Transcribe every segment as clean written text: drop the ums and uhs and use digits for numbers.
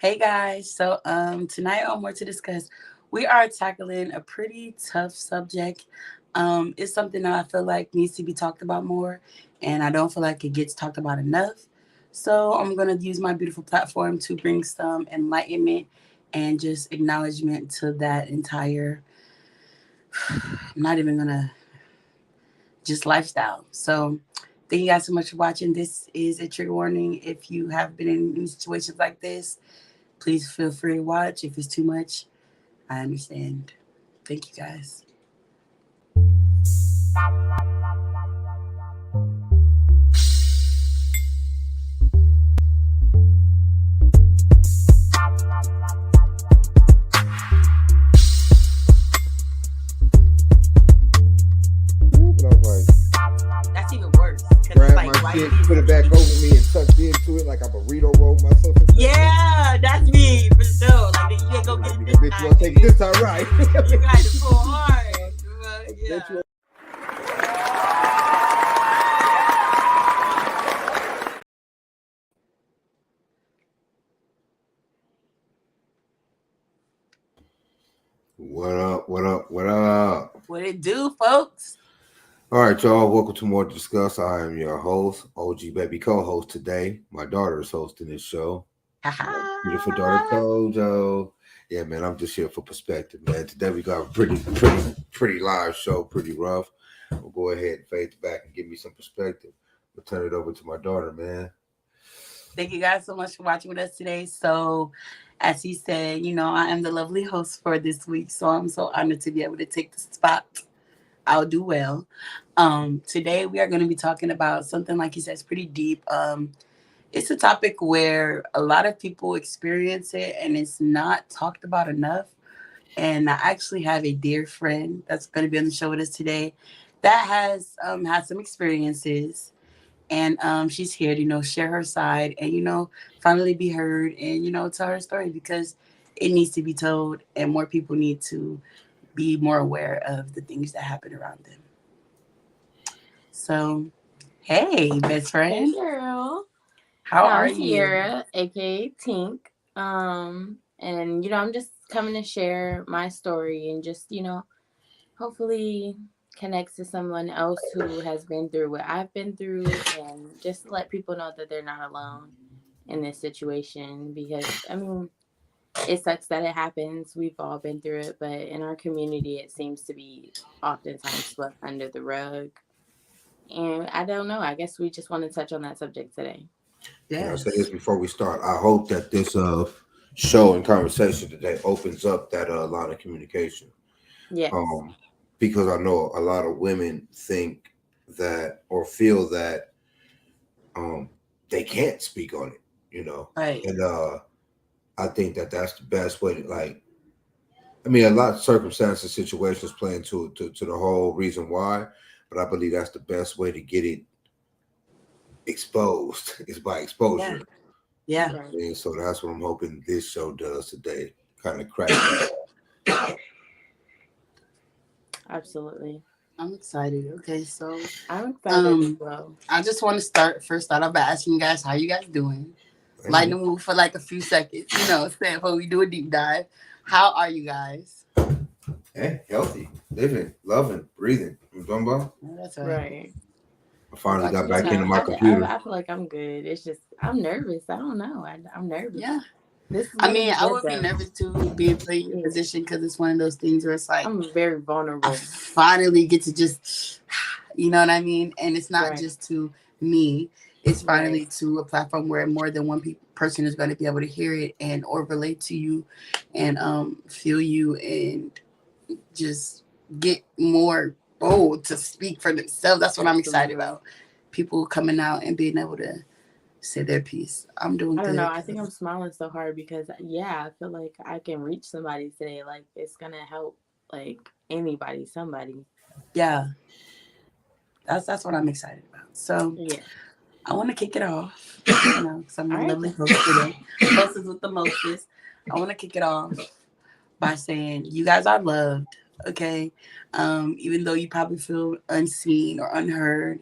Hey guys, so tonight on More to Discuss, we are tackling a pretty tough subject. It's something that I feel like needs to be talked about more, and I don't feel like it gets talked about enough. So I'm gonna use my beautiful platform to bring some enlightenment and just acknowledgement to that entire. I'm not even gonna just lifestyle. So thank you guys so much for watching. This is a trigger warning. If you have been in any situations like this, please feel free to watch. If it's too much, I understand. Thank you guys. And I was like, That's even worse because it's grabbed like, my why you shit, didn't put it just back keep over it? me, and tucked into it like I burrito rolled myself. Yeah, that's me for sure. Like, you ain't gonna get it this Bitch, you time, want to take it nigga. this time, right? You got to pull hard. Bet Yeah. you. What up? What up? What up? What it do, folks? All right, y'all. Welcome to More to Discuss. I am your host, OG Baby co-host today. My daughter is hosting this show. My beautiful daughter, Ha Tojo. Yeah, man, I'm just here for perspective, man. Today we got a pretty live show, pretty rough. We'll go ahead and fade back and give me some perspective. We'll turn it over to my daughter, man. Thank you guys so much for watching with us today. So, as he said, I am the lovely host for this week. So, I'm so honored to be able to take the spot. I'll do well. Today, we are going to be talking about something, like he says, pretty deep. It's a topic where a lot of people experience it and it's not talked about enough. And I actually have a dear friend that's going to be on the show with us today that has had some experiences, and she's here to share her side and finally be heard and tell her story because it needs to be told and more people need to be more aware of the things that happen around them. So, hey, best Hey friend, girl. how So are I'm you? Sierra, aka Tink. And I'm just coming to share my story and just, hopefully connects to someone else who has been through what I've been through and just let people know that they're not alone in this situation because it sucks that it happens. We've all been through it, but in our community it seems to be oftentimes swept under the rug. And I don't know. I guess we just want to touch on that subject today. And I'll say this Yes. before we start. I hope that this show and conversation today opens up that line of communication. Yes. Um, because I know a lot of women think that or feel that um they can't speak on it, Right. and I think that that's the best way to a lot of circumstances, situations play into to the whole reason why, but I believe that's the best way to get it exposed is by Yeah. exposure. Yeah. Right. And so that's what I'm hoping this show does today. Kind of crack that. Absolutely. I'm excited. Okay, so I'm excited as um well. I just want to start off by asking you guys how you guys doing. Lighten Hey, the mood for like a few seconds, saying before we do a deep dive. How are you guys? hey, healthy, living, loving, breathing. You know what I'm talking about? Yeah, that's right. Right. I What finally about got you, I back don't T? into know. my computer. I feel like I'm good. It's just I'm nervous. I don't know. I'm nervous. Yeah. This is I gonna mean, be I good would be though. nervous to be put in your Yeah. position because it's one of those things where it's like I'm very I vulnerable. finally get to just, you know what I mean? And it's not Right. just to me. It's finally Right. to a platform where more than one person is going to be able to hear it and or relate to you and feel you and just get more bold to speak for themselves. That's what I'm excited Absolutely. about. People coming out and being able to say their piece. I'm doing I don't know. good. I think I'm smiling so hard because I feel like I can reach somebody today. Like it's gonna help like anybody, somebody. Yeah, that's what I'm excited about. So Yeah. I want to kick it off, because I'm All the right lovely then. host today. Hostess with the mostest. I want to kick it off by saying you guys are loved, okay? Even though you probably feel unseen or unheard,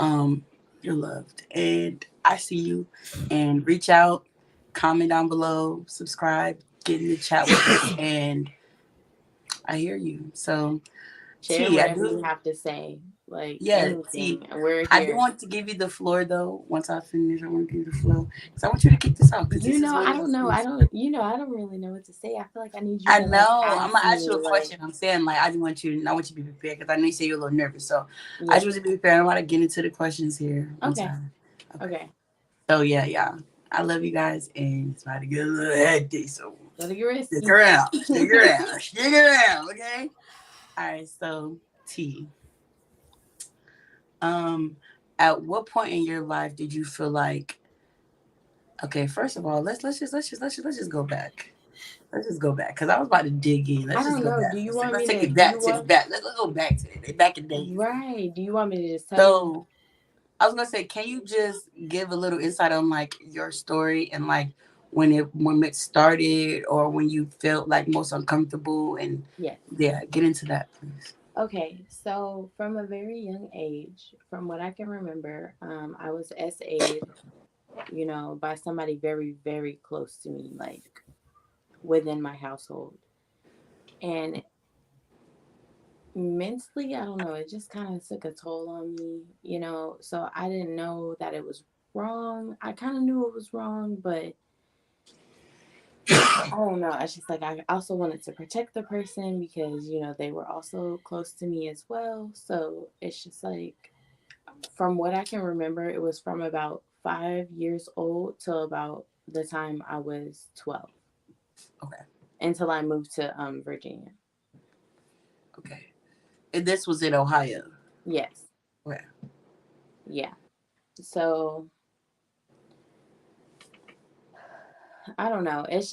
um, you're loved. And I see you and reach out comment down below, subscribe, get in the chat with us, and I hear you. So Share T, I whatever you do. have to say, like Yeah, T. anything, and we're I do here. want to give you the floor though. Once I finish, I want to give you the floor because I want you to kick this out because You this is know, one I of your don't know. I space. don't. You know, I don't really know what to say. I feel like I need you I to like know. I'm ask gonna ask me, you a like, question. I'm saying like I just want you. I want you to be prepared because I know you say you're a little nervous. So I just yes. want you to be prepared. I'm about to get into the questions here one Okay. time. Okay. Okay. So yeah, yeah. I love you guys, and it's about to get a little hectic. So Gotta get stick risky. around. Stick around. Stick around. Okay. All right. So T. Um, at what point in your life did you feel like? Okay, first of all, let's just go back. Let's just go back because I was about to dig in. I Let's just don't go know. back Do for a you second. want Let's me take to? it Do you back to the want? back. Let's go back to the back in the days. Right. Do you want me to just tell you? So I was gonna say, can you just give a little insight on like your story and like when it started or when you felt like most uncomfortable and Yes. yeah, get into that, please. Okay. So from a very young age, from what I can remember, I was SA'd, by somebody very, very close to me, like within my household. And mentally, I don't know, it just kind of took a toll on me. So I didn't know that it was wrong. I kind of knew it was wrong, but I don't know. It's just like I also wanted to protect the person because, they were also close to me as well. So it's just like, from what I can remember, it was from about 5 years old till about the time I was 12 Okay, until I moved to Virginia. okay. And this was in Ohio. Yes. Okay. Yeah. So I don't know. It's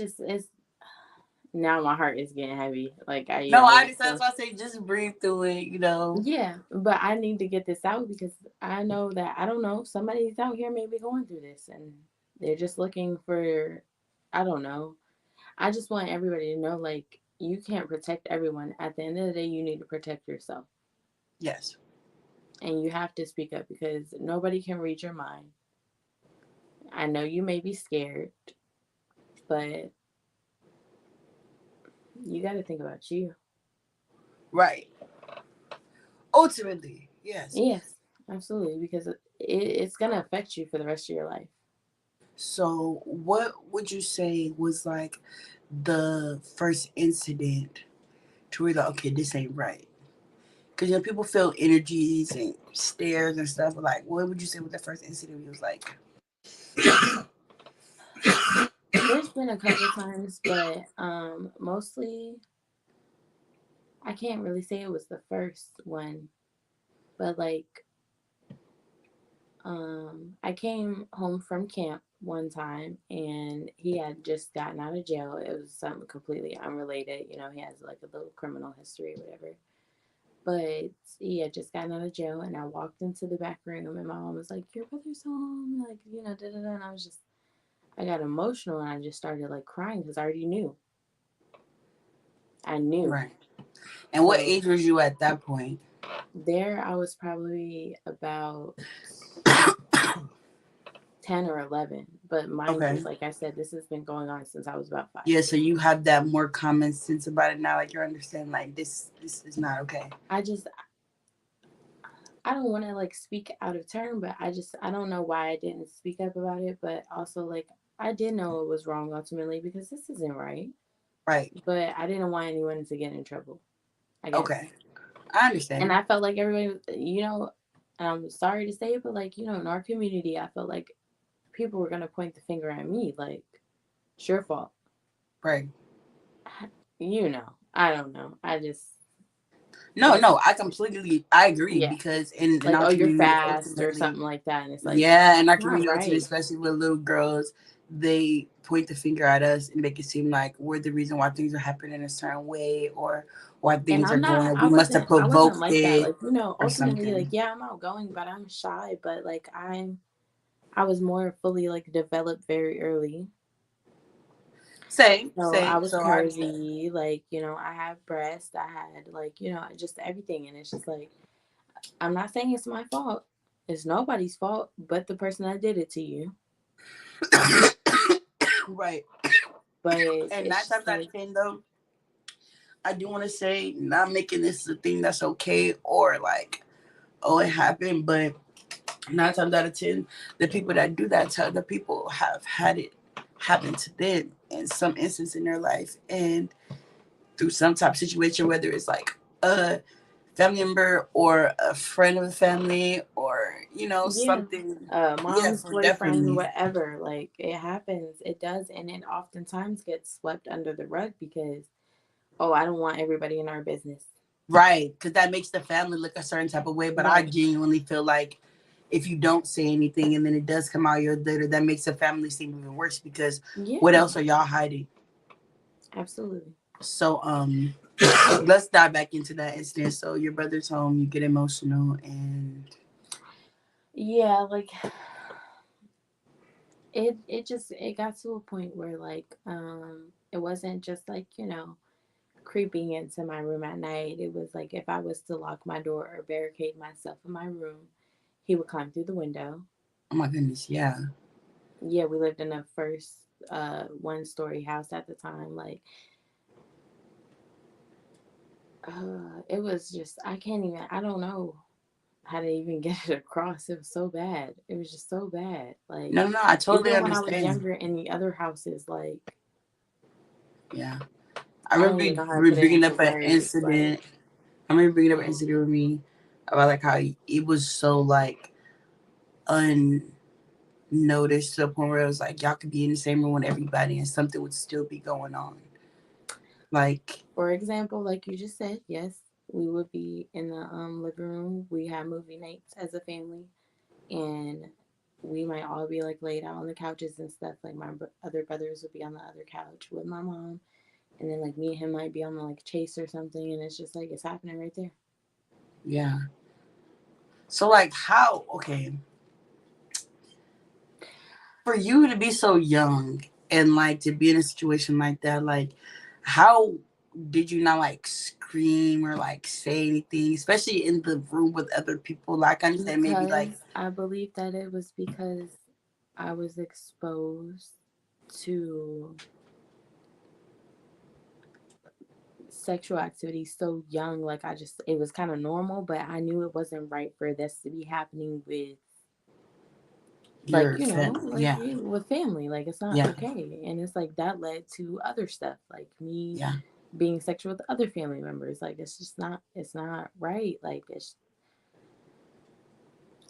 now my heart is getting heavy. Like No, I really understand. feel. That's why I say just breathe through it. Yeah, but I need to get this out because I know that I don't know somebody's out here maybe going through this and they're just looking for, I don't know. I just want everybody to know, like, you can't protect everyone. At the end of the day, you need to protect yourself, Yes. and you have to speak up because nobody can read your mind. I know you may be scared, but you got to think about you. Right. Ultimately, yes. Yes, absolutely, because it's gonna affect you for the rest of your life. So, what would you say was like the first incident to where like, okay, this ain't right? Because people feel energies and stares and stuff. But like, what would you say was the first incident? He was like, There's been a couple times, but mostly I can't really say it was the first one, but like I came home from camp one time and he had just gotten out of jail. It was something completely unrelated. He has like a little criminal history or whatever. But he had just gotten out of jail and I walked into the back room and my mom was like, "Your brother's home," like, da da da. And I got emotional and I just started like crying because I already knew. I knew. right. And what So age was you at that point? there I was probably about 10 or 11. But mind you, Okay. like I said, this has been going on since I was about 5. Yeah, so you have that more common sense about it now. Like you understand, like this is not okay. I just, I don't want to like speak out of turn, but I don't know why I didn't speak up about it. But also, like, I did know it was wrong ultimately because this isn't right. Right. But I didn't want anyone to get in trouble, I guess. Okay. I And understand. I felt like everybody, and I'm sorry to say it, but like, in our community, I felt like people were going to point the finger at me, like, it's your fault. Right. I don't know. No, That's, no, I agree yeah. because in Like, our oh, you're community, fast or ultimately, something like that. And it's like, yeah, in that's our not community, ultimately, right. especially with little girls, they point the finger at us and make it seem like we're the reason why things are happening in a certain way or why And things are going. Or we must have I wasn't provoked like that. it Like, or ultimately, like, something. yeah, I'm outgoing, but I'm shy. But like, I was more fully like developed very early. Same, So I same. was So I understand. curvy, like, I had breasts, I had like, just everything. And it's just like, I'm not saying it's my fault. It's nobody's fault but the person that did it to you. Right. But And nine it's times just out like, of ten, though, I do want to say not making this a thing that's okay or like, oh, it happened, but nine times out of ten, the people that do that to other people have had it happen to them in some instance in their life, and through some type of situation, whether it's like a family member or a friend of the family, or yeah, something. Yeah, mom's for boyfriend, definitely. whatever. Like it happens, it does, and it oftentimes gets swept under the rug because, oh, I don't want everybody in our business. Right, because that makes the family look a certain type of way. But I Right. genuinely feel like if you don't say anything and then it does come out years later, that makes the family seem even worse because what Yeah, else are y'all hiding? absolutely. So let's dive back into that incident. So your brother's home, you get emotional, and Yeah, like it got to a point where like it wasn't just like, creeping into my room at night. It was like if I was to lock my door or barricade myself in my room, he would climb through the window. oh my goodness, yeah. Yeah, we lived in a first one-story house at the time. Like it was just I don't know how to even get it across. It was so bad. It was just so bad. Like No, no, no, I totally even when I was understand. younger in the other houses, like Yeah, I I don't remember even you know how to put it bringing into up an words. Like, incident. I remember bringing up an incident with me about like how it was so like unnoticed to the point where it was like y'all could be in the same room with everybody and something would still be going on. Like, for example, like you just said, yes, we would be in the living room. We had movie nights as a family, and we might all be like laid out on the couches and stuff. Like my other brothers would be on the other couch with my mom, and then like me and him might be on the like chase or something, and it's just like it's happening right there. yeah. So like how okay, for you to be so young and like to be in a situation like that, like how did you not like scream or like say anything, especially in the room with other people? Like I understand maybe like Because I believe that it was because I was exposed to sexual activity so young. Like I just, it was kind of normal, but I knew it wasn't right for this to be happening with, like, your family. like Yeah, with family. Like it's not yeah, okay. And it's like that led to other stuff, like me yeah. being sexual with other family members. Like it's just not, it's not right. Like it's,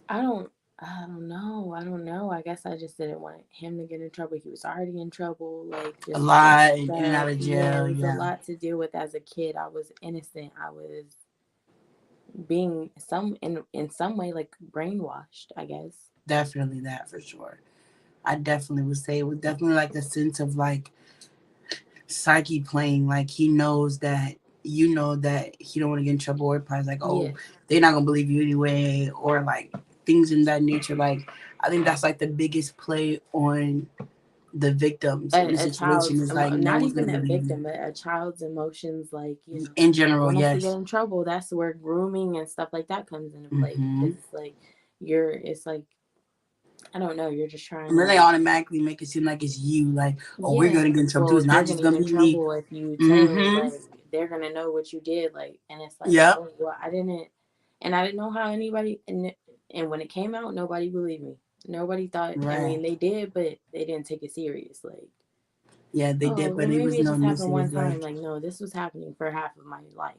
I don't, I don't know. I don't know. I guess I just didn't want him to get in trouble. He was already in trouble, like A just with other lot in and stuff. out of Yeah, it jail. was a Yeah, lot to deal with as a kid. I was innocent. I was being in some way like brainwashed, I guess. definitely that for sure. I definitely would say it was definitely like a sense of like psyche playing. Like he knows that you know that he don't want to get in trouble, or probably like, Yeah, oh, they're not gonna believe you anyway, or like things in that nature. Like I think that's like the biggest play on the victims in the a situation child's is like no not one's even gonna a believe you. victim, but a child's emotions, like In general, want us to get yes. in trouble. That's where grooming and stuff like that comes into play Hmm. because it's like it's like I don't know, you're just trying And then they to. automatically make it seem like it's you, like, oh, we're Yeah. gonna get in trouble too. Well, It's you're not gonna just get gonna in be me. trouble if you tell it. Mm-hmm. Like they're gonna know what you did. Like, and it's like, Yep. oh well, I didn't know how anybody. And when it came out, nobody believed me. Nobody thought. I Right. mean, they did, but they didn't take it serious. Like, Yeah, they oh did, well, but it maybe was it no just new happened one serious. time. Like, Like, no, this was happening for half of my life,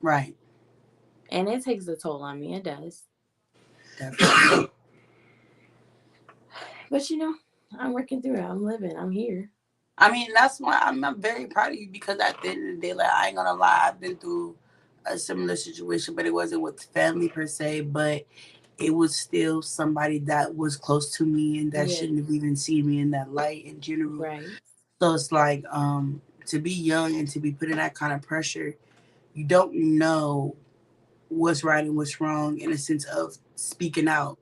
right. and it takes a toll on me. It does. Definitely. But I'm working through it. I'm living. I'm here. I mean, that's why I'm very proud of you because at the end of the day, like, I ain't gonna lie, I've been through a similar situation, but it wasn't with family per se, but it was still somebody that was close to me and that Yeah. shouldn't have even seen me in that light in general. Right. So it's like, to be young and to be put in that kind of pressure, you don't know what's right and what's wrong in a sense of speaking out.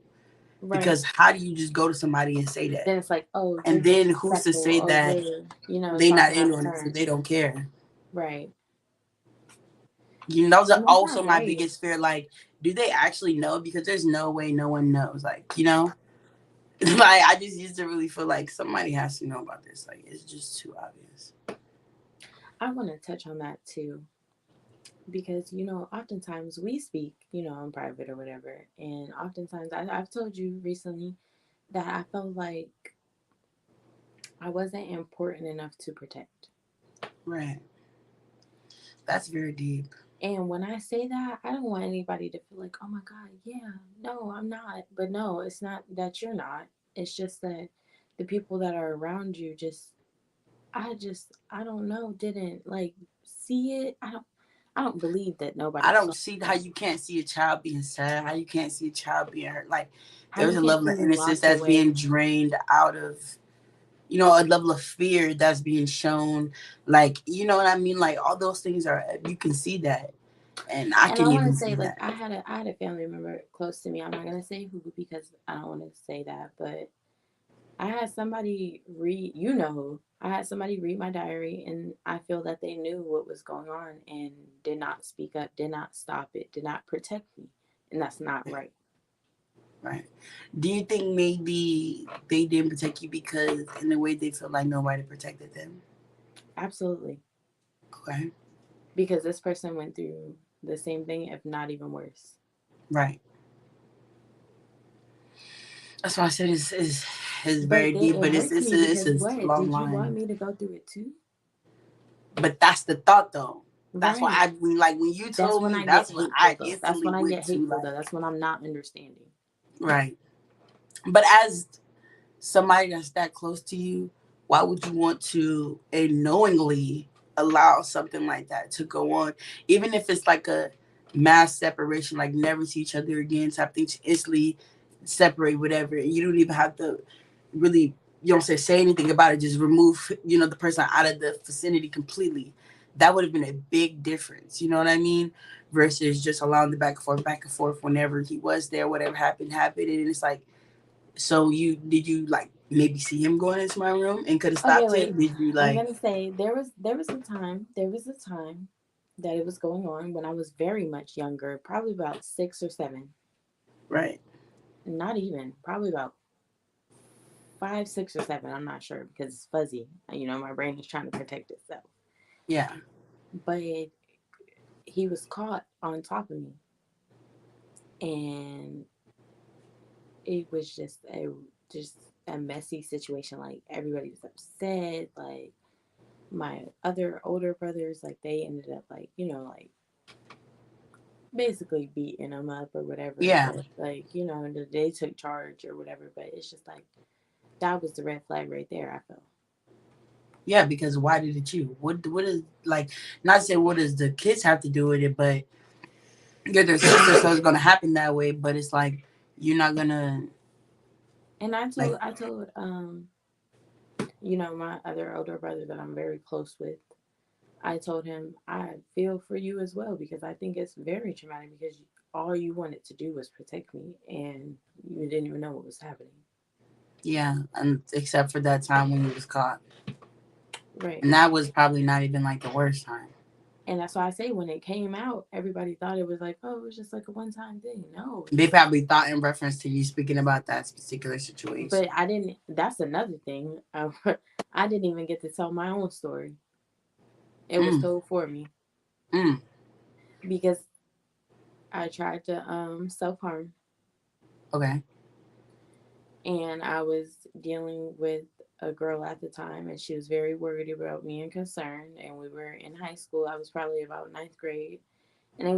Right. Because how do you just go to somebody and say that? Then it's like, oh, you're And then who's to disrespectful. say Oh, that you're, they not talking in out of on it, so turn. they don't care? Right. Those are And that's also not my right. biggest fear. Like, do they actually know? Because there's no way no one knows. Like, Like I just used to really feel like somebody has to know about this. Like it's just too obvious. I want to touch on that too because oftentimes we speak, in private or whatever, and oftentimes I've told you recently that I felt like I wasn't important enough to protect. Right. That's very deep. And when I say that, I don't want anybody to feel like, oh my God, yeah, no, I'm not. But no, it's not that you're not. It's just that the people that are around you I don't know, didn't like see it. I don't believe that I nobody don't saw see how that. you can't see a child being sad, how you can't see a child being hurt. Like How there's you a can't level see of me innocence locked that's being away. drained out of, a level of fear that's being shown. Like, you know what I mean? Like all those things are, you can see that. And I And I can want to even say, see like, that. I had a family member close to me. I'm not gonna say who because I don't want to say that, but I had somebody read, I had somebody read my diary, and I feel that they knew what was going on and did not speak up, did not stop it, did not protect me, and that's not right. Right. Do you think maybe they didn't protect you because in a way they feel like nobody protected them? Absolutely, Okay. because this person went through the same thing, if not even worse. Right. That's why I said it's But very then deep, it but hurts me it's because a what? long Did you want line. me to go through it too? But that's the thought though. That's why Right. when you That's told when me, I get that's when hateful I though. That's instantly when I went get to hateful though. like, That's when I'm not understanding. right. But as somebody that's that close to you, why would you want to unknowingly allow something like that to go on? Even if it's like a mass separation, like never see each other again type thing, to instantly separate whatever. And you don't even have to really, you don't say anything about it, just remove, the person out of the vicinity completely. That would have been a big difference, you know what I mean? Versus just allowing the back and forth whenever he was there, whatever happened. And it's like, so you like maybe see him going into my room and could have Okay, stopped wait. it? Did you I'm like gonna say there was a time that it was going on when I was very much younger, probably about 6 or 7. right? Not even, probably about 5, 6 or 7. I'm not sure because it's fuzzy. My brain is trying to protect itself. Yeah. But he was caught on top of me, and it was just a messy situation. Like everybody was upset. Like my other older brothers, like they ended up like like basically beating him up or whatever. Yeah. But like they took charge or whatever. But it's just like that was the red flag right there. I felt. Yeah, because why did it you? What is like, not saying what does the kids have to do with it, but you're their sister, so it's gonna happen that way. But it's like you're not gonna And I like, told I told my other older brother that I'm very close with. I told him I feel for you as well because I think it's very traumatic because all you wanted to do was protect me and you didn't even know what was happening. yeah, and except for that time when he was caught. Right. And that was probably not even like the worst time. And that's why I say when it came out, everybody thought it was like, oh, it was just like a one-time thing. No, They probably thought in reference to you speaking about that particular but situation. I didn't. That's another thing. I didn't even get to tell my own story. It was Mm, told for me mm, because I tried to self harm, okay. and I was dealing with a girl at the time, and she was very worried about me and concerned. And we were in high school. I was probably about ninth grade, and it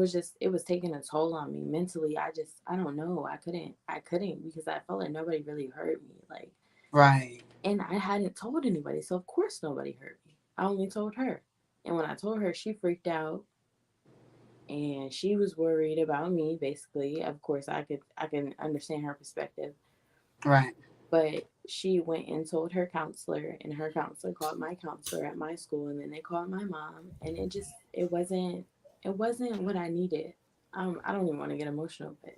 was taking a toll on me mentally. I don't know. I couldn't because I felt like nobody really heard me. Like, Right. and I hadn't told anybody, so of course nobody heard me. I only told her, and when I told her, she freaked out and she was worried about me. Basically, of course, I can understand her perspective, Right. but she went and told her counselor, and her counselor called my counselor at my school, and then they called my mom, and it wasn't what I needed. I don't even want to get emotional, but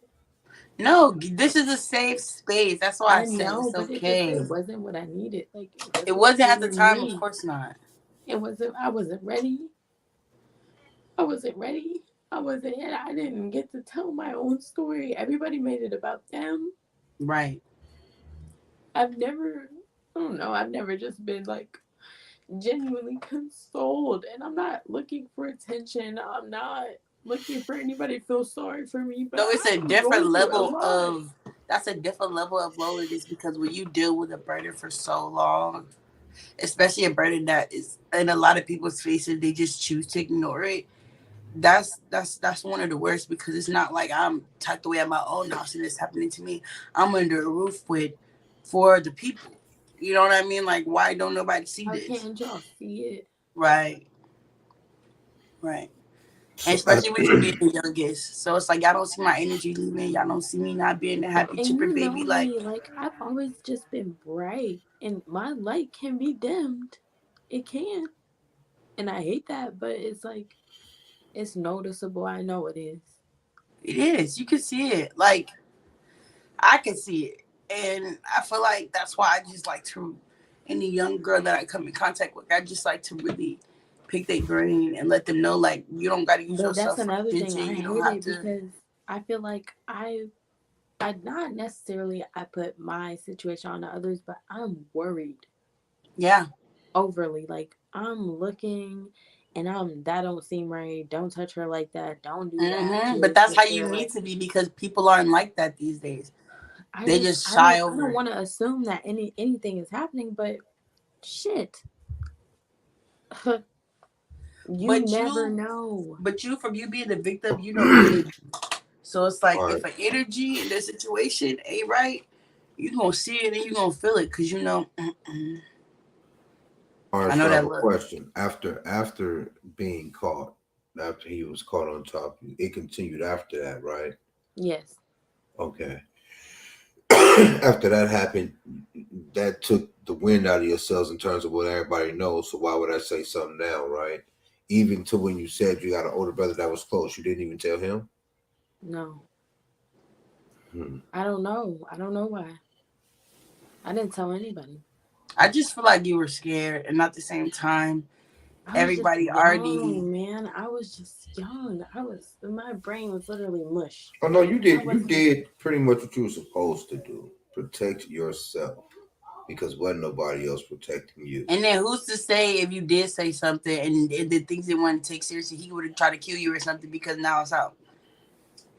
No, this is a safe space. That's why I I said know, it's but okay. it wasn't what I needed. Like it It wasn't wasn't at the for time, of me. course not. It wasn't. I wasn't ready. I wasn't ready. I wasn't. And I didn't get to tell my own story. Everybody made it about them. Right. I've never, I don't know, I've never just been like genuinely consoled. And I'm not looking for attention. I'm not looking for anybody to feel sorry for me, but So it's a I'm different going through a level lot. of that's a different level of loneliness because when you deal with a burden for so long, especially a burden that is in a lot of people's faces, they just choose to ignore it. That's one of the worst because it's not like I'm tucked away at my own house and it's happening to me. I'm under a roof with for the people. You know what I mean? Like, why don't nobody see How this? can't y'all see it? Right, right. And So especially with you being the youngest. So it's like y'all don't see my energy leaving. Y'all don't see me not being the happy And chipper you know baby. Like, me, like I've always just been bright, and my light can be dimmed. It can, and I hate that, but it's like it's noticeable. I know it is. it is. You can see it. Like, I can see it. And I feel like that's why I just like to, any young girl that I come in contact with, I just like to really pick their brain and let them know, like, you don't got to use But that's yourself for another thing. attention. I You don't hate have it to. because I feel like I not necessarily I put my situation on to others, but I'm worried Yeah. overly. Like I'm looking, and that don't seem right. Don't touch her like that. Don't do that to But your that's how you sister. need Like to be because people aren't like that these days. I They just just shy I don't over. want to assume that anything is happening, but shit, you But never you, know. from you being the victim, you know the energy. So it's like all right, if an energy in the situation ain't right, you gonna see it and you gonna feel it because you know. all right. I know So I have that a look. question. After being caught, after he was caught on top, it continued after that, right? Yes. Okay. After that happened, that took the wind out of your sails in terms of what everybody knows. So why would I say something now, right? Even to when you said you got an older brother that was close, you didn't even tell him. No. Hmm. I don't know. I don't know why. I didn't tell anybody. I just feel like you were scared, and at the same time, I was just everybody already. young, man. I was just young. My brain was literally mush. Oh no, you I did. You wasn't. did pretty much what you were supposed to do. Protect yourself because wasn't nobody else protecting you. And then who's to say if you did say something and the things they want to take seriously, he would have tried to kill you or something because now it's out.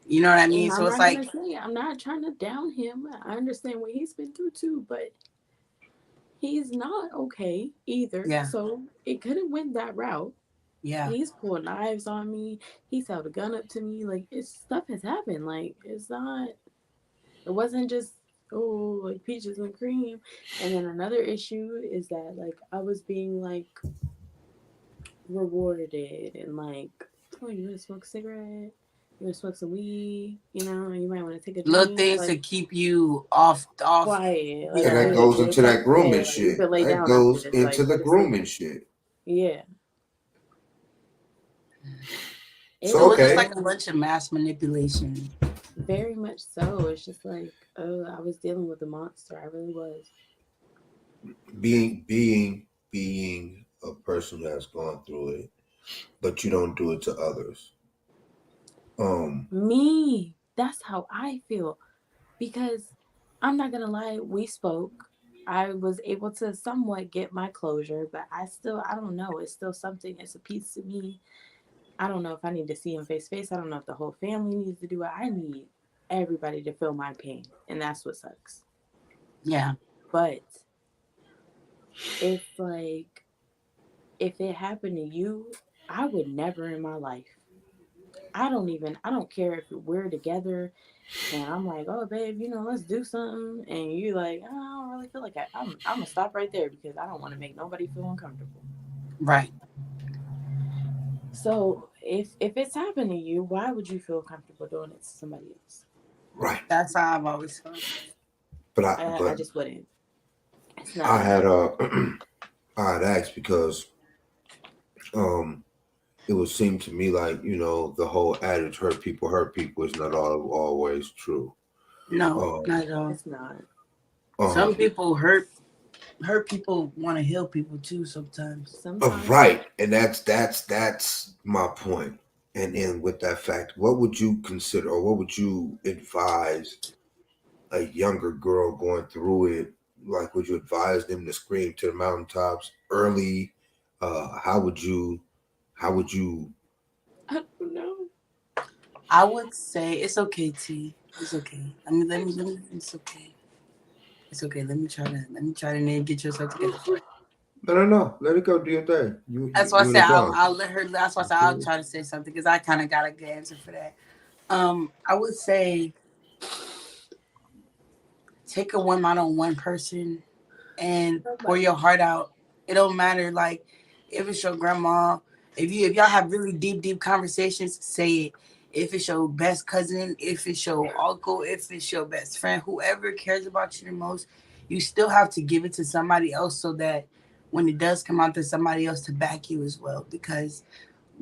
You know what I mean? And I'm So it's not gonna like, say I'm not trying to down him. I understand what he's been through too, but he's not okay either. yeah, So it could have went that route. yeah. He's pulled knives on me. He's held a gun up to me. Like it's stuff has happened. Like it's not. It wasn't just like peaches and cream. And then another issue is that like I was being like rewarded and like, oh, you want to smoke a cigarette? You want to smoke some weed? You know, you might want to take a Little drink. things to Like keep you off. quiet. Like And that Yeah, goes good. into It's that like grooming okay. Like you shit. could lay That down after goes this. into Like the go to sleep. grooming shit. Yeah. It it So was was just okay, like a um bunch of mass manipulation. very much so. It's just like I was dealing with a monster. I really was. being a person who has gone through it, but you don't do it to others. Um, Me. That's how I feel. Because I'm not gonna lie, we spoke. I was able to somewhat get my closure, but I don't know. It's still something. It's a piece to me. I don't know if I need to see him face to face. I don't know if the whole family needs to do it. I need everybody to feel my pain, and that's what sucks. Yeah, But it's like if it happened to you, I would never in my life. I don't care if we're together and I'm like, oh, babe, let's do something. And you're like, oh, I don't really feel like I'm going to stop right there because I don't want to make nobody feel uncomfortable. right. So if it's happened to you, why would you feel comfortable doing it to somebody else? right. That's how I've always felt. But I just wouldn't. It's not I me. had I had asked because um it would seem to me like the whole adage hurt people is not always true. No, Um, not at all. It's not. Some um, people hurt people want to heal people too sometimes. Sometimes. right, and that's my point. And with that fact, what would you consider, or what would you advise a younger girl going through it? Like, would you advise them to scream to the mountaintops early? How would you? How would you? I don't know. I would say it's okay, T. It's okay. It's okay. It's okay. Let me try to get yourself together for it. No, no, no. Let it go. Do your thing. That's why I You and said the I'll, dog. I'll let her. That's why I said I'll Okay. try to say something because I kind of got a good answer for that. I would say take a one person and pour Nobody. your heart out. It don't matter like if it's your grandma, if y'all have really deep conversations, say it. If it's your best cousin, if it's your uncle, if it's your best friend, whoever cares about you the most, you still have to give it to somebody else so that when it does come out, there's somebody else to back you as well. Because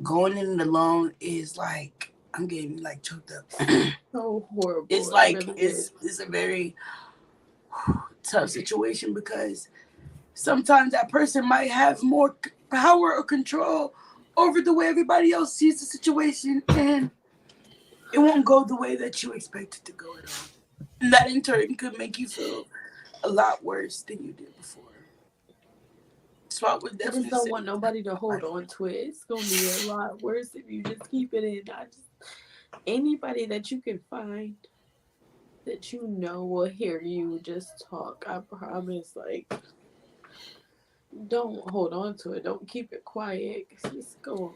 going in it alone is like I'm getting like choked up. So horrible. It's It like really is. it's a very tough situation because sometimes that person might have more power or control over the way everybody else sees the situation, and it won't go the way that you expect it to go at all. And that in turn could make you feel a lot worse than you did before. So I would I just definitely don't say want nobody to hold like, on to it. It's gonna be a lot worse if you just keep it in. I just anybody that you can find that you know will hear you just talk. I promise. Like, don't hold on to it. Don't keep it quiet because it's gonna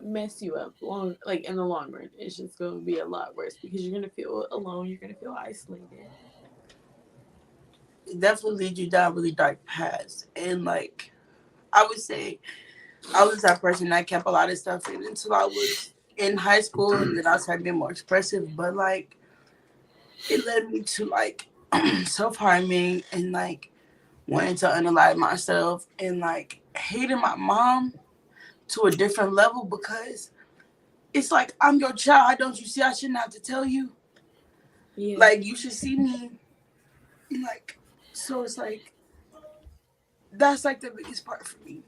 mess you up long. Like in the long run, it's just gonna be a lot worse because you're gonna feel alone. You're gonna feel isolated. it definitely leads you down really dark paths. And like I would say, I was that person that kept a lot of stuff in until I was in high school, and then I started being more expressive. But like it led me to like self harming and like wanting to unalive myself and like hating my mom to a different level because it's like I'm your child. Don't you see? I shouldn't have to tell you. Yeah, Like you should see me. Like so, it's like that's like the biggest part for me.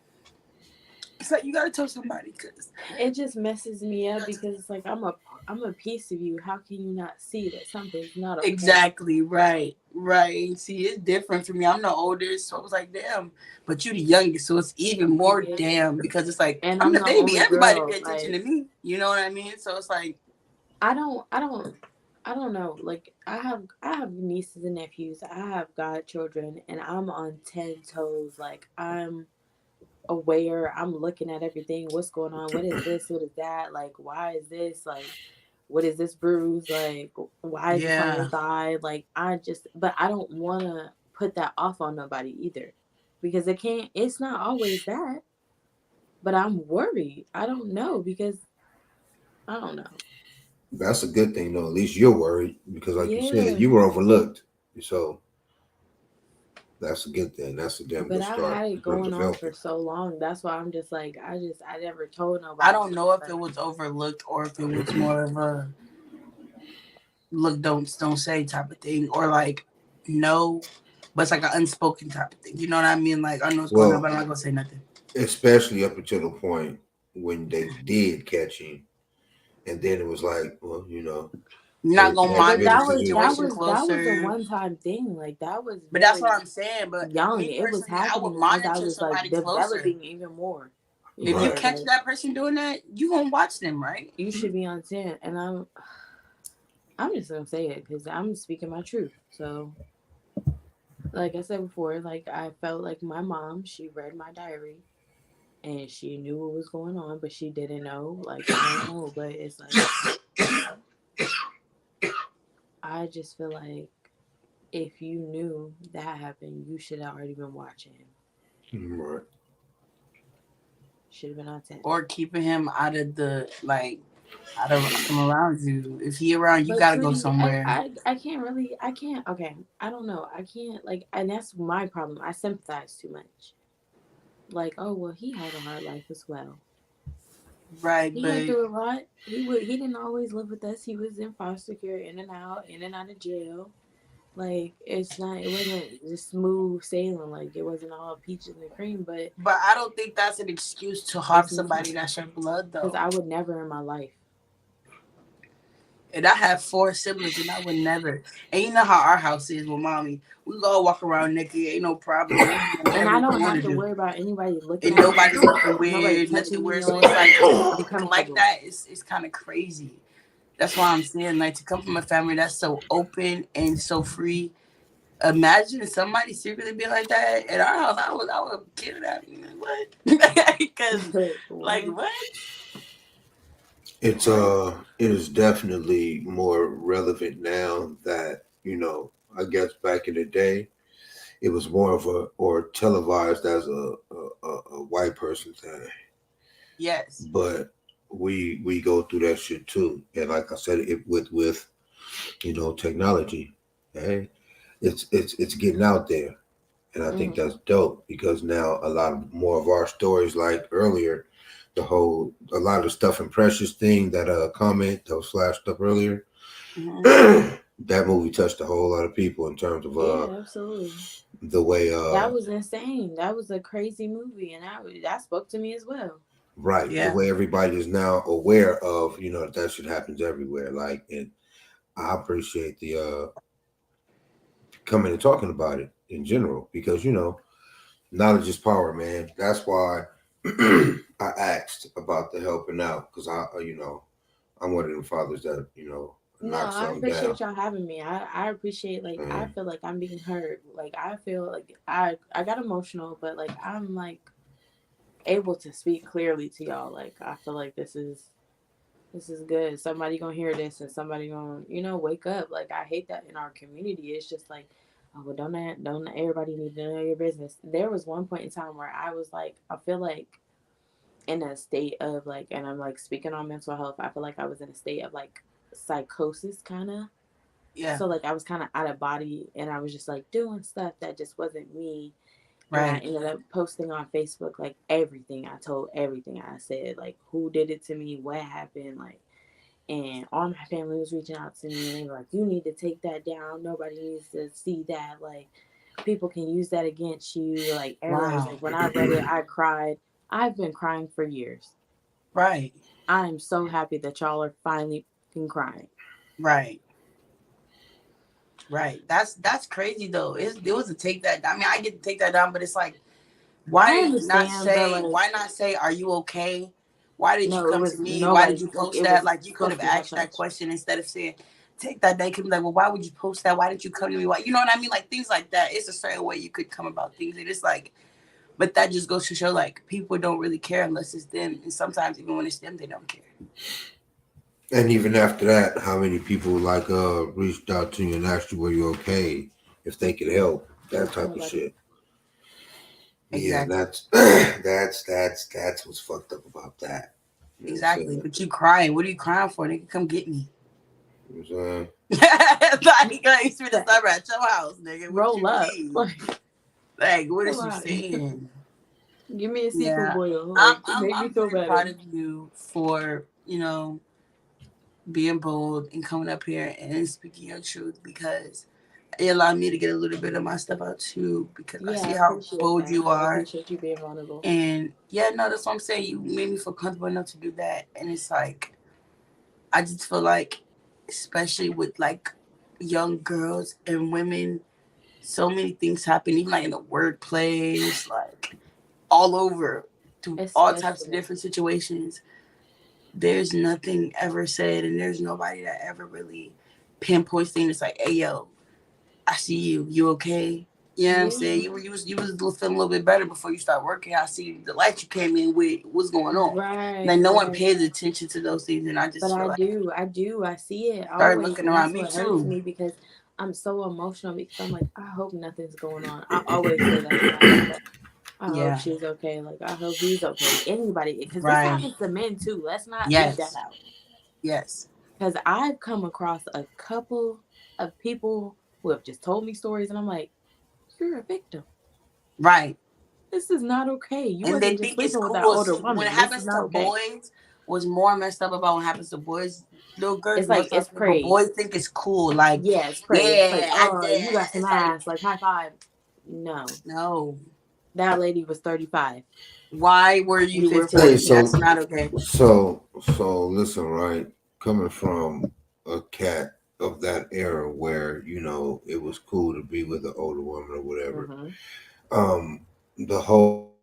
It's like you gotta tell somebody because it just messes me up because it's like I'm a piece of you. How can you not see that something's not okay? exactly right. See, it's different for me. I'm the oldest, so I was like, damn. But you the youngest, so it's even more Yeah, damn because it's like and I'm I'm the the baby. only Everybody girl. pay attention Like to me. You know what I mean? So it's like I don't know. Like I have nieces and nephews. I have godchildren, and I'm on 10 toes. Like I'm aware. I'm looking at everything. What's going on? What is this? What is that? Like why is this? Like what is this bruise? Like why is this on your yeah. thigh? Like but I don't want to put that off on nobody either, because it can't. It's not always that. But I'm worried. I don't know because I don't know. That's a good thing, though. At least you're worried because, like you said, Yeah. you were overlooked. So that's a good thing. That's a damn But good I've start had in it terms going of on for helping. so long. That's why I'm just like, I never told I nobody. don't know if it Like, was overlooked or if it was more of a look, don't say type of thing, or like no, but it's like an unspoken type of thing. You know what I mean? Like I know what's going on, Well, but I'm not gonna say nothing. especially up until the point when they did catch him, and then it was like, well, You're not gonna everything has but monitor the business as usual. situation that was a closer. one time thing. Like that was But that's what very I'm saying. But young. me It was personally, I would happening as I monitor was like somebody closer. developing even more. You If you know, Right. catch like that person doing that, you gonna watch them, right? you should be on 10. And I'm just gonna say it because I'm speaking my truth. So, like I said before, like I felt like my mom. She read my diary and she knew what was going on, but she didn't know. Like I don't know, but it's like I just feel like if you knew that happened, you should have already been watching. Right. Should have been on 10. Or keeping him out of the like out of from around you. If he around, you But gotta go sweetie, somewhere. I can't really, I can't, okay, I don't know. I can't, like, and that's my problem. I sympathize too much. Like, oh, well, he had a hard life as well. Right, He went but through a lot. He didn't always live with us. He was in foster care, in and out of jail. Like, it wasn't just smooth sailing. Like, it wasn't all peaches and cream, but I don't think that's an excuse to harm it's not. somebody that's your blood Because though. I would never in my life. And I have 4 siblings, and I would never. And you know how our house is with mommy. We go walk around naked, ain't no problem. We do And whatever I we don't want have to to do, worry about anybody looking and at me, nobody looking nobody weird, nothing touching me. weird. So Like, it's like to be think like comfortable. that. It's kind of crazy. That's why I'm saying, like, to come from a family that's so open and so free. Imagine somebody secretly being like that at our house. I would kill that. What? Because, like, What? what? What? It is definitely more relevant now that, I guess back in the day it was more of a, or televised as a white person thing. Yes. But we go through that shit too. And like I said, it with technology, hey, it's getting out there. And I think Mm-hmm. that's dope because now a lot of more of our stories, like earlier, a lot of the stuff in Precious thing, that comment that was flashed up earlier, Hmm. that movie touched a whole lot of people in terms of Yeah, absolutely. the way That was insane. That was a crazy movie, and that spoke to me as well. right, the Yeah. way everybody is now aware of, that shit happens everywhere. Like, and I appreciate the coming and talking about it in general because knowledge is power, man. That's why I asked about the helping out because I'm one of them fathers that No, knock I something down. appreciate y'all having me. I appreciate, like, I And feel like I'm being heard. Like, I feel like I got emotional, but like I'm like able to speak clearly to y'all. Like, I feel like this is good. Somebody gonna hear this, and somebody gonna wake up. Like, I hate that in our community. It's just like, oh, well, don't everybody need to know your business. There was one point in time where I was like, I feel like in a state of like, and I'm like speaking on mental health. I feel like I was in a state of like psychosis, kind of. Yeah. So like I was kind of out of body, and I was just like doing stuff that just wasn't me. And I Right. ended up posting on Facebook like everything. I told everything I said, like who did it to me, what happened, like, and all my family was reaching out to me, and they were like, "You need to take that down. Nobody needs to see that. Like, people can use that against you." Like, everybody was Wow. like, when I read it, I cried. I've been crying for years. Right. I'm so happy that y'all are finally fucking crying. Right. Right. That's crazy though. It was to take that. I mean, I get to take that down, but it's like, I why not understand, but say? like, Why not say? Are you okay? Why did you no, it come to was me? Why nobody did you spoke. post It that? was Like, you could supposed have to be hush asked that hush. question instead of saying, take that. They could be like, well, why would you post that? Why did you come to me? Why? You know what I mean? Like, things like that. It's a certain way you could come about things, and it's like, but that just goes to show like people don't really care unless it's them, and sometimes even when it's them, they don't care. even after that, how many people like reached out to you and asked you were you okay, if they could help, that type of Nobody. shit. Yeah, and Exactly. that's what's fucked up about that. You know what I'm Exactly. saying? But you crying. What are you crying for? They can come get me. You know what I'm saying? Like, you spend the summer Facts. at your house, nigga. What Roll you up. mean? Like, Like, what come is you on. saying? Give me a seafood Yeah. boil. I'm Like, I'm make me I'm feel very better. proud of you for, being bold and coming up here and speaking your truth, because it allowed me to get a little bit of my stuff out too, because I Yeah, see I how appreciate bold that. you I are. appreciate you being vulnerable. And yeah, no, that's what I'm saying. You made me feel comfortable enough to do that. And it's like, I just feel like, especially with like young girls and women, so many things happen, even like in the workplace, like all over, through all types of Especially. different situations. There's nothing ever said, and there's nobody that ever really pinpoints things. It's like, hey, yo, I see you. You okay? You know what I'm saying? Yeah. You was feeling a little bit better before you start working. I see the light you came in with. What's going on? Like, Right, no one right. pays attention to those things, and I But just feel I like, do. I do. I see it start always. looking And around that's me what hurts too. me because I'm so emotional because I'm like, I hope nothing's going on. I always say that to myself. Like, I hope Yeah. she's okay. Like, I hope he's okay. Anybody. Because this Right. happens to men too. Let's not leave that Yes. out. Yes. Because I've come across a couple of people who have just told me stories, and I'm like, you're a victim. Right. This is not okay. You And they wasn't just think it's sleeping with that cool. older When it woman. This is happens not to okay. boys, what's more messed up about what happens to boys, little girls It's more like, stuff, it's but boys praise. think it's cool. Like, Yeah, it's praise. It's like, yeah, I oh, you got did. some It's like, ass. Like, high five. No, no. that lady was 35. Why were you You were hey, 15? 14. That's not okay. so listen, right? Coming from a cat of that era where it was cool to be with an older woman or whatever. Mm-hmm. Um, the whole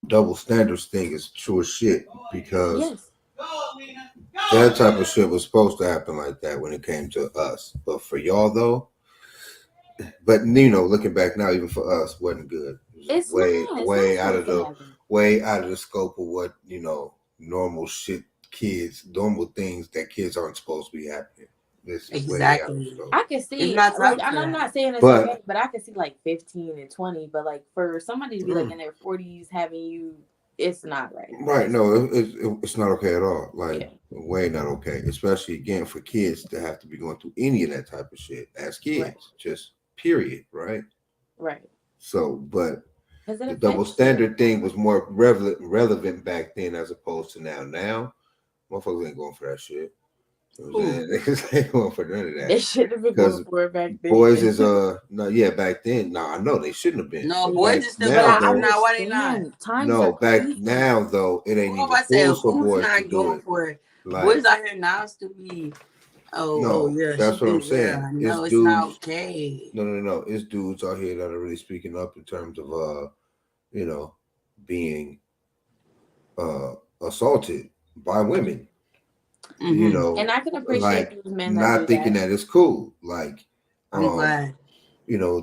double standards thing is true as shit because Yes, that type of shit was supposed to happen like that when it came to us. But for y'all though, but looking back now, even for us, wasn't good. It was it's way, not. It's not way out of supposed to the happen. way out of the scope of what normal shit normal things that kids aren't supposed to be happening. This is way out of Exactly. scope. I can It's see, not like, time for and I'm that. not saying it's okay, But but I can see like 15 and 20. But like for somebody to be like mm, in their 40s having you, it's not right. right, It's no, it's not okay at all. Like yeah, way not okay, especially again for kids to have to be going through any of that type of shit as right, kids. Just period, right? right. So, but Because it the double affects you. standard thing was more relevant back then as opposed to now. Now, motherfuckers ain't going for that shit. You know what I'm Who? saying? Niggas ain't going for none of They that. shouldn't have been going Because for it back boys then. is no, yeah, back then. No, I know they shouldn't have been. No, But boys back is still But now going I for it though, now. Why they not? understand times no, are back crazy. now though, it ain't Who even I cool said for who's boys to not do going it. for it? Like, Boys out here now still be oh no, yeah, she that's what I'm did saying. yeah. It's No, it's not dudes. okay. No. It's dudes out here that are really speaking up in terms of you know, being uh assaulted by women, you Mm-hmm. know, And I can appreciate like those men that not do thinking that. that it's cool, like I'm um, glad.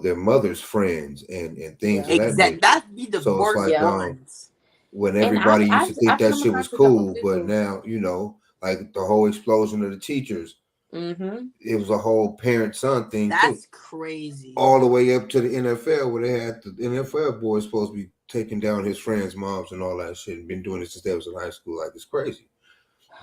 their mother's friends and things Yeah. of that Exact. nature. That be the So it's worst like Yep. ones. when And everybody used to think I've that come shit was across a couple cool, but too. now, like the whole explosion of the teachers, Mm-hmm. it was a whole parent son thing too. That's crazy. All the way up to the NFL where they had the NFL boys supposed to be taking down his friends' moms and all that shit and been doing it since they was in high school. Like it's crazy.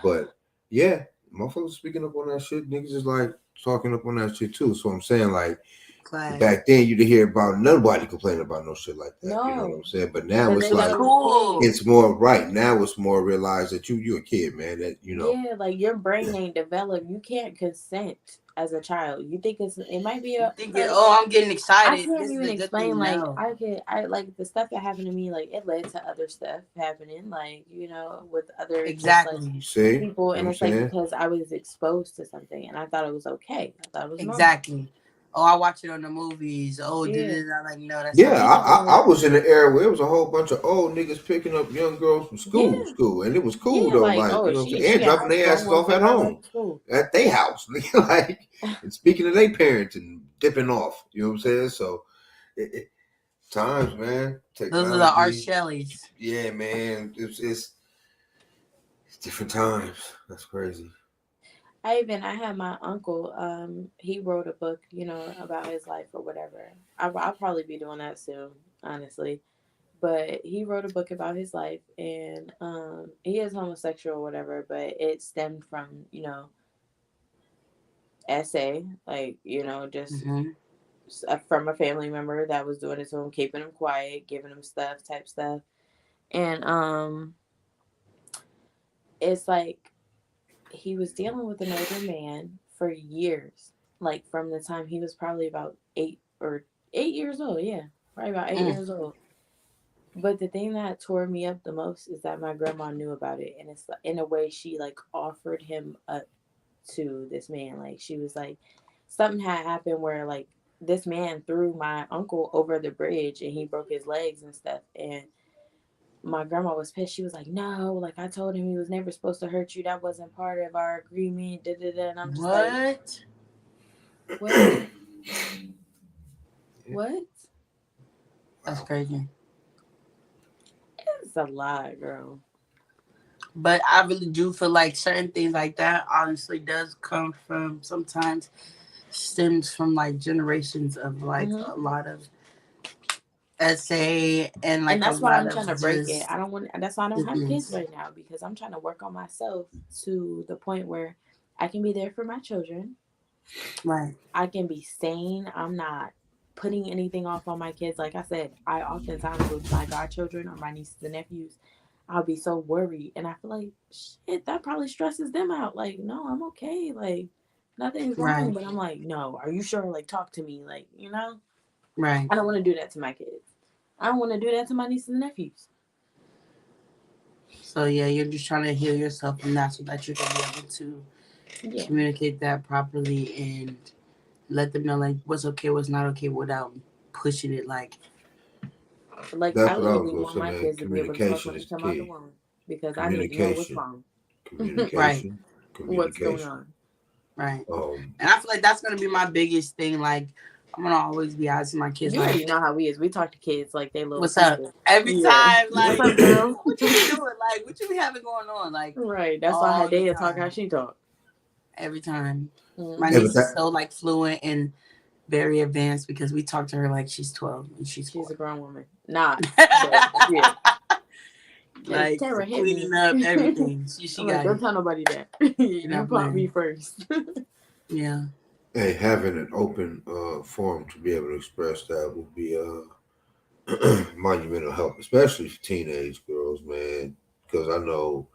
But yeah, motherfuckers speaking up on that shit. Niggas is like talking up on that shit too. So I'm saying like Glad. back then you didn't hear about nobody complaining about no shit like that. You know what I'm No, saying? But now because it's they thought It's it like was cool. cool. it's more right. Now it's more realized that you a kid, man. That Yeah, like your brain ain't developed. You can't consent as a child. You think it might be You a thinking, like oh, I'm getting I excited. can't This is even a good thing. explain. Like No. I like the stuff that happened to me. Like it led to other stuff happening. Like with other just like Exactly. see, you people, know and what I'm it's like saying? because I was exposed to something and I thought it was okay. I thought it was normal. Exactly. Oh, I watch it on the movies. Oh, did Yeah, it? I'm like, no, that's Yeah, not yeah, okay. I was in an era where it was a whole bunch of old niggas picking up young girls from yeah, school, and it was cool yeah. though. Like Like oh, what I'm she saying, and a dropping house their girl. I'm asses gonna off at bring her back home to school. at their house, like and speaking to their parents and dipping off. You know what I'm saying? So times, man, Those are the R. technology. Shelleys. Yeah, man, it's different times. That's crazy. I had my uncle. He wrote a book, about his life or whatever. I'll probably be doing that soon, honestly. But he wrote a book about his life, and he is homosexual or whatever. But it stemmed from essay, like just Mm-hmm. from a family member that was doing it to him, keeping him quiet, giving him stuff, type stuff, and it's like he was dealing with an older man for years, like from the time he was probably about 8 years old. Yeah, probably about eight Mm. years old. But the thing that tore me up the most is that my grandma knew about it, and it's like, in a way she like offered him up to this man. Like she was like, something had happened where like this man threw my uncle over the bridge and he broke his legs and stuff. And my grandma was pissed. She was like, "No, like I told him he was never supposed to hurt you. That wasn't part of our agreement." Da da da. And I'm just like, What? "What? What? That's Wow. crazy. It's a lot, girl." But I really do feel like certain things like that honestly does come from sometimes stems from like generations of like Hmm. a lot of essay and And like a that's why lot I'm of trying to break it. just I don't want. That's why I don't have kids sickness. right now because I'm trying to work on myself to the point where I can be there for my children. Right. I can be sane. I'm not putting anything off on my kids. Like I said, I oftentimes with my godchildren or my nieces and nephews, I'll be so worried, and I feel like shit that probably stresses them out. Like, no, I'm okay. Like, nothing's wrong. Right. But I'm like, no, are you sure? Like, talk to me. Like, Right. I don't want to do that to my kids. I don't want to do that to my nieces and nephews. So yeah, you're just trying to heal yourself and that so that you can be able to Yeah. communicate that properly and let them know like what's okay, what's not okay without pushing it. Like Like I That's what I was literally gonna want say, my man. kids to be able to talk Communication when they is the come out the key. womb because I need to know what's Communication, wrong, right, communication, what's going communication. on. right. Um, And I feel like that's gonna be my biggest thing. Like I'm gonna always be asking my kids You already like, know how we is. We talk to kids like they little "What's up?" sisters. Every Yeah. time, What's like, up, girl? what you be doing? Like, what you be having going on? Like Right. That's why I had all the Data talk how time, she talk. every time. My yeah, Hmm. but niece is that so like fluent and very advanced because we talk to her like she's 12 and she's She's 4. a grown woman. Not, but yeah. Like Like Tara hit me. cleaning up I'm everything. She like, got don't it. tell nobody that. She You not pop me playing. first. Yeah. hey, having an open forum to be able to express that would be monumental help, especially for teenage girls, man. Because I know,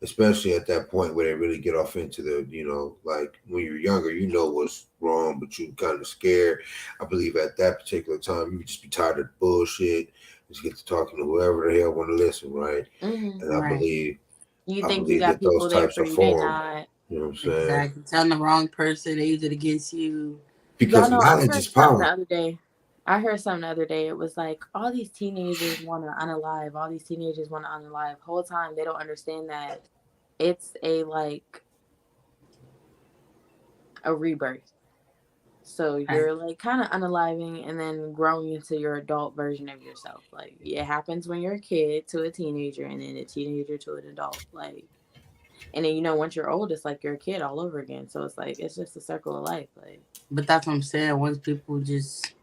especially at that point where they really get off into the, like when you're younger, you know what's wrong, but you kind of scared. I believe at that particular time, you would just be tired of bullshit. Just get to talking to whoever the hell want to listen, right? Hmm. And Right. You I think you believe got that those people there types for of you, they forums, not. you know what I'm saying? Exactly. Telling the wrong person, they use it against you. Y'all Because know, I knowledge is heard something the power. other day. I heard something the other day. It was like all these teenagers want to unalive. All these teenagers want to unalive. Whole time they don't understand that it's a like a rebirth. So Right. you're like kind of unaliving and then growing into your adult version of yourself. Like it happens when you're a kid to a teenager and then a teenager to an adult. Like, and then once you're old, it's like you're a kid all over again. So it's like it's just a circle of life. Like, But that's what I'm saying. Once people just,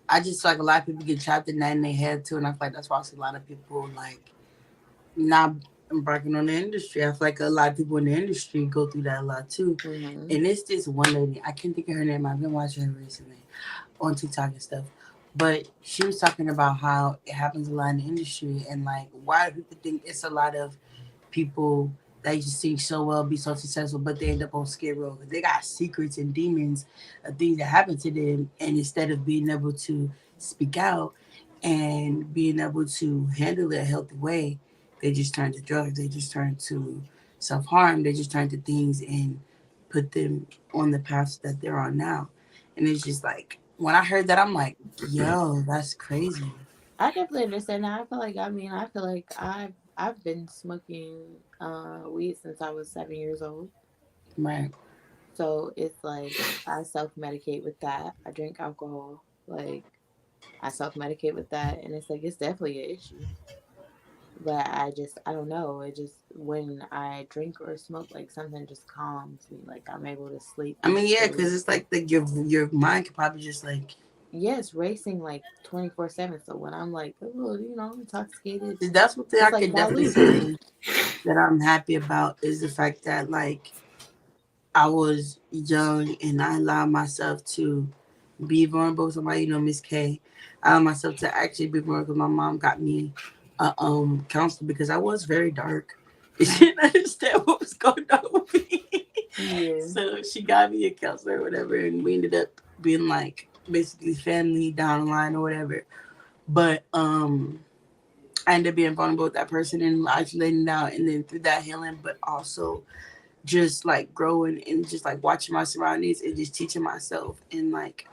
I just feel like a lot of people get trapped in that in their head too. And I feel like that's why I see a lot of people like not embarking on the industry. I feel like a lot of people in the industry go through that a lot too. mm-hmm. And it's this one lady, I can't think of her name. I've been watching her recently on TikTok and stuff. But she was talking about how it happens a lot in the industry and like why do people think it's a lot of people that just sing so well, be so successful, but they end up on Skid Row. They got secrets and demons of things that happen to them, and instead of being able to speak out and being able to handle it a healthy way, they just turn to drugs. They just turn to self harm. They just turn to things and put them on the path that they're on now. And it's just like when I heard that, I'm like, yo, that's crazy. I definitely understand that. I feel like I've been smoking weed since I was 7 years old. Right. So it's like I self medicate with that. I drink alcohol. Like I self medicate with that, and it's like it's definitely an issue. But I don't know. It just when I drink or smoke, like something just calms me. Like I'm able to sleep I mean, yeah, peacefully. because it's like your mind could probably just like Yes, racing like 24/7. So when I'm like, oh, intoxicated, that's one thing I it's like could definitely dilute. say that I'm happy about is the fact that like I was young and I allowed myself to be vulnerable. Somebody, Miss K, I allowed myself to actually be vulnerable. My mom got me a counselor because I was very dark. She didn't understand what was going on with me. Yeah. So she got me a counselor or whatever, and we ended up being like basically family down the line or whatever. But I ended up being vulnerable with that person and isolating out, and then through that healing, but also just like growing and just like watching my surroundings and just teaching myself and like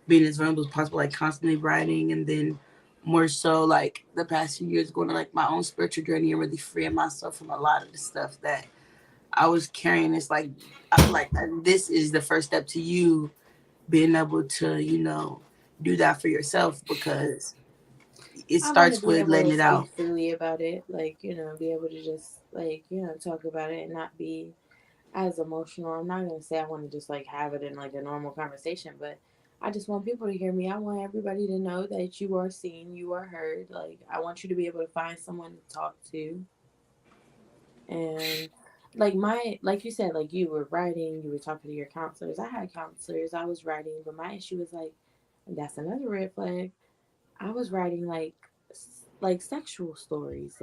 being as vulnerable as possible, like constantly writing, and then more so like the past few years going to like my own spiritual journey and really freeing myself from a lot of the stuff that I was carrying. It's like I feel like this is the first step to you being able to do that for yourself because it I want to starts be with able letting to it speak out. freely about it, like, be able to just, like, talk about it and not be as emotional. I'm not going to say I want to just, like, have it in, like, a normal conversation, but I just want people to hear me. I want everybody to know that you are seen, you are heard. Like, I want you to be able to find someone to talk to. And, like you said, like, you were writing, you were talking to your counselors. I had counselors, I was writing, but my issue was, like, that's another red flag. I was writing like sexual stories,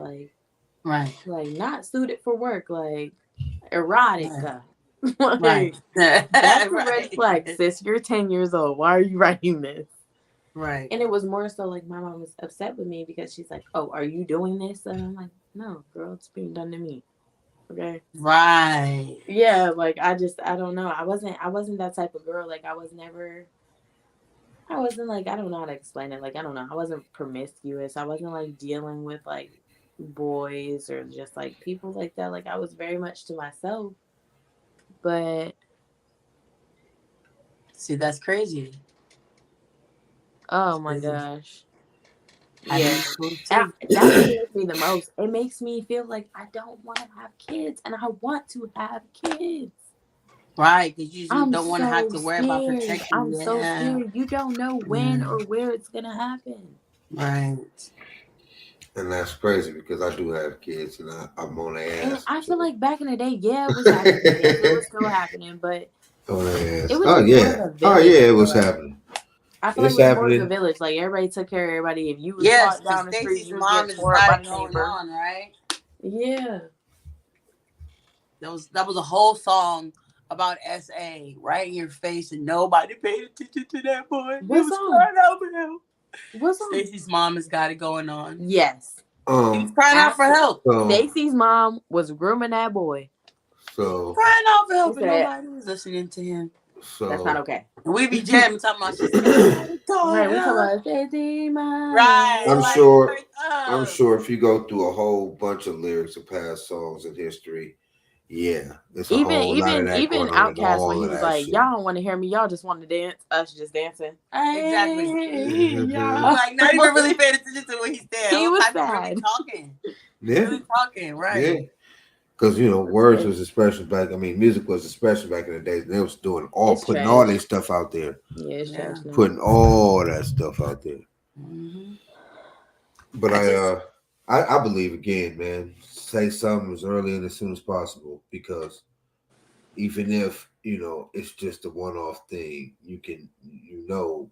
Right, not suited for work, like right, erotica. right, Like that's a red right, flag, sis. You're 10 years old. Why are you writing this? right. And it was more so like my mom was upset with me because she's like, "Oh, are you doing this?" And I'm like, "No, girl, it's being done to me." Okay. Right. Yeah, like I don't know. I wasn't that type of girl. Like I wasn't like I don't know how to explain it. Like I don't know. I wasn't promiscuous. I wasn't like dealing with like boys or just like people like that. Like I was very much to myself. But See, that's crazy. oh It's my crazy. gosh. I do Yeah. cool too. That scares me the most. It makes me feel like I don't want to have kids and I want to have kids. Right, because you I'm don't want to have so to worry about scared. protection. I'm so Yeah. scared. You don't know when Yeah. or where it's gonna happen. Right. And that's crazy because I do have kids and I'm on their And ass. I feel So. like back in the day, yeah, it was happening. Yes, it was still happening, but On their it ass. was Oh just more of yeah. a Oh village. yeah, it I feel was like. happening. I feel like it It's was more of a happening. village. Like everybody took care of everybody. If you was Yes, caught because down the street, Stacy's you was mom getting has tore up by got the it going neighbor. on, right? Yeah. That was a whole song about SA right in your face, and nobody paid attention to that boy. He What was song? crying out for help. What song? Stacy's mom has got it going on. Yes. He was crying out for After help. so Stacy's mom was grooming that boy. He was so crying out for She help, and said, nobody was listening to him. "That's not so okay." And we be jamming, talking about she's crying, Right? We talk help. about Stacy Right, I'm mama. like sure straight I'm up. sure if you go through a whole bunch of lyrics of past songs in history, yeah, there's a Even whole lot of even that even going on in Outcast when all he of was that like, shit. "Y'all don't want to hear me. Y'all just want to dance. Us just dancing." Exactly. Hey, y'all. Like not even really paying attention to what he said. He All was type of really sad. talking. Yeah, Really talking, yeah. right. Because It's words crazy. was expression back. I mean, music was expression back in the days. They was It's putting all trash. their stuff out there, Yeah, it's Yeah. trash now. putting all that stuff out there. hmm But I just I believe again, man. Say something as early and as soon as possible because even if it's just a one-off thing,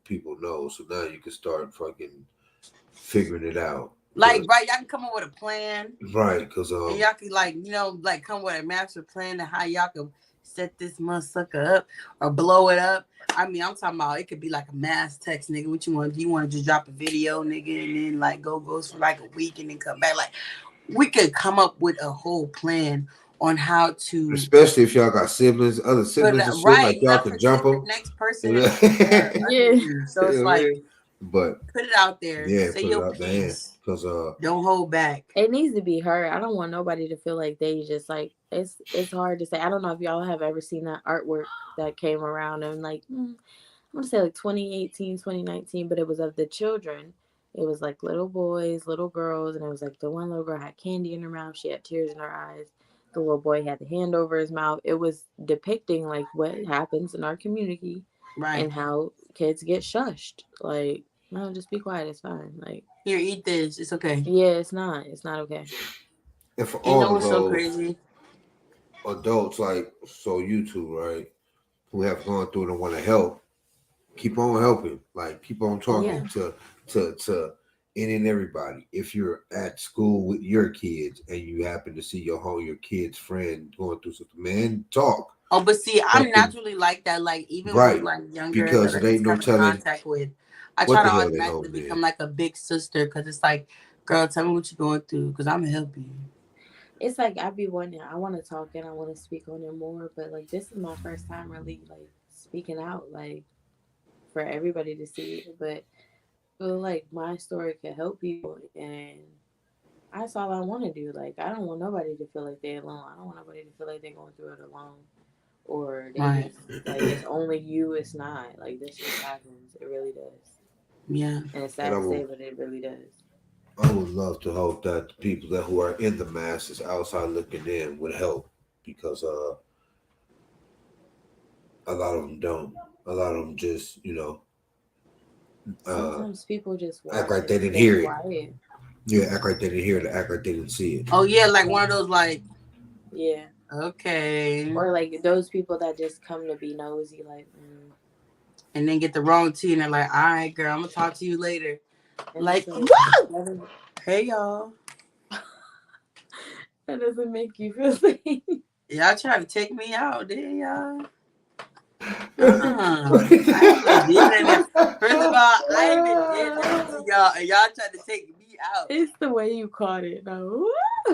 people know. So now you can start fucking figuring it out. like Cause right, y'all can come up with a plan, right, cause and y'all can like like come with a master plan of how y'all can set this motherfucker up or blow it up. I mean, I'm talking about it could be like a mass text, nigga. What you want? Do you want to just drop a video, nigga, and then like goes for like a week and then come back? Like we could come up with a whole plan on how to especially if y'all got other put it siblings and shit, right. like y'all Not can put the jump them. next person You in Yeah. under you. So it's know what I like mean? But put it out there. yeah, Say put it your out there piece. because Don't hold back. It needs to be heard. I don't want nobody to feel like they just like it's hard to say. I don't know if y'all have ever seen that artwork that came around and like I'm gonna say like 2018, 2019, but it was of the children. It was like little boys, little girls, and it was like the one little girl had candy in her mouth, she had tears in her eyes. The little boy had the hand over his mouth. It was depicting like what happens in our community Right. and how kids get shushed. Like, no, just be quiet, it's fine. Like, Here, eat this. It's okay. yeah, it's not. It's not okay. and for You know all of what's so those crazy? adults like you two, right, who have gone through it and want to help, keep on helping. Like keep on Oh talking yeah. to any and everybody. If you're at school with your kids and you happen to see your kid's friend going through something, man, talk. Oh, but see, I'm Fucking naturally like that. Like even with right. like younger that Because I it ain't just no come in telling contact with, I try what to the hell they automatically holding in. become like a big sister because it's like, girl, tell me what you're going through because I'm gonna help you. It's like I be wanting, I want to talk and I want to speak on it more, but like this is my first time really like speaking out, like for everybody to see it. But I feel like my story could help people, and that's all I want to do. Like I don't want nobody to feel like they're alone. I don't want nobody to feel like they're going through it alone, or they Right. just like it's only you. It's not like this shit happens. It really does, Yeah. and it's And sad to say, but it really does. I would love to hope that the people that who are in the masses outside looking in would help because a lot of them don't. A lot of them just uh Sometimes people just act watch like and they didn't stay hear it. quiet. Yeah, act like they didn't hear it. Act like they didn't see it. Oh yeah, like one of those like, Yeah. okay, Or like those people that just come to be nosy, like, and then get the wrong tea and they're like, all right, girl, I'm gonna talk to you later. and it's Like, like woo! that doesn't, Hey y'all, that doesn't make you feel safe. y'all trying to take me out, did y'all? I even did that. First of all, I even did that to y'all, and y'all tried to take me out. It's the way you caught it, though.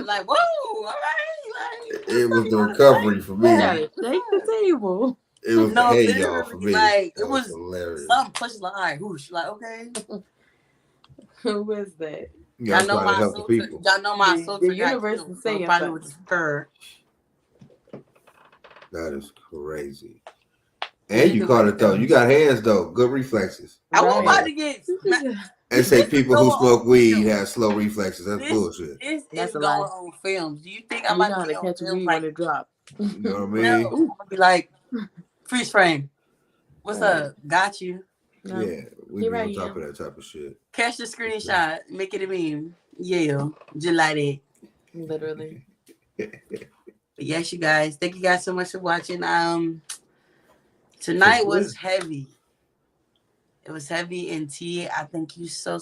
Like, whoa, all right, like, It was the recovery for me. You gotta shake the table. It was the No, hey y'all for literally, me. like That it was hilarious. something pushed like whoosh, like okay. Who was that? You know, Y'all know trying to my help the soldier. people. Y'all know my The soldier got universe killed. is So saying probably was scared. That is crazy. And you caught it though. You got hands though. Good reflexes. I was Right. about to get smacked. And say This is people who going smoke on weed film. have slow reflexes. That's bullshit. This That's is a going lie. on film. Do you think I'm We about know to how be to on catch a film weed like when it drops. You know what I no? mean? I'm gonna be like freeze frame. What's Right. up? Got you. No. Yeah, we Here be I on top am. of that type of shit. Catch the screenshot. Make it a meme. Yeah, just like that. Literally. But yes, you guys. Thank you guys so much for watching. Tonight was heavy. It was heavy, and T, I thank you so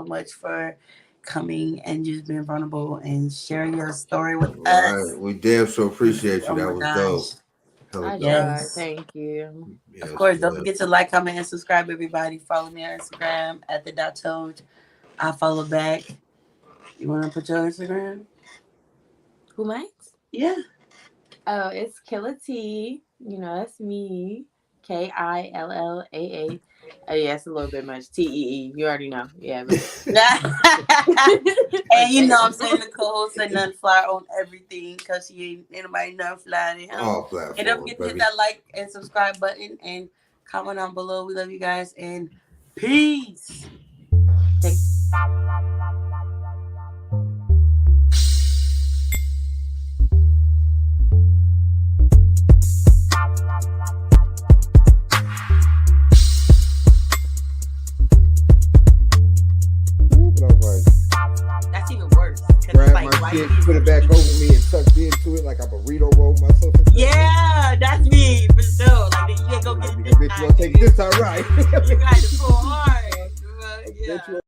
much for coming and just being vulnerable and sharing your story with us. Right. We damn sure appreciate you. Oh That my was gosh. dope. Hella I dope. tried. Yes. Thank you. Yes, Of course, don't yes. forget to like, comment, and subscribe, everybody. Follow me on Instagram at the Tojo. I follow back. You want to put your Instagram? Who might? Yeah. Oh, it's Killa T. You know, that's me. KILLAA. Oh, yeah, it's a little bit much. TEE. You already know. Yeah. But... And you know I'm saying the co-host and NunFlyyer on everything because she ain't nobody NunFlying. All platforms. And don't forget to hit that like and subscribe button and comment down below. We love you guys and peace. That's even worse. Grab my shit, put it back over me, and tuck into it like I burrito roll myself. Yeah, that's me for sure. Like you can't go get Bitch, you want to take it this time, right? You got to pull hard. Yeah.